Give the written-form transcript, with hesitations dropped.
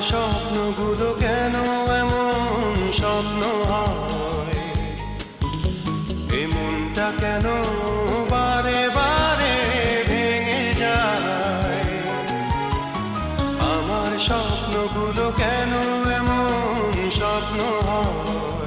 স্বপ্নগুলো কেন এমন স্বপ্ন হয়, এই মনটা কেন বারে বারে ভেঙে যায়। আমার স্বপ্নগুলো কেন এমন স্বপ্ন হয়,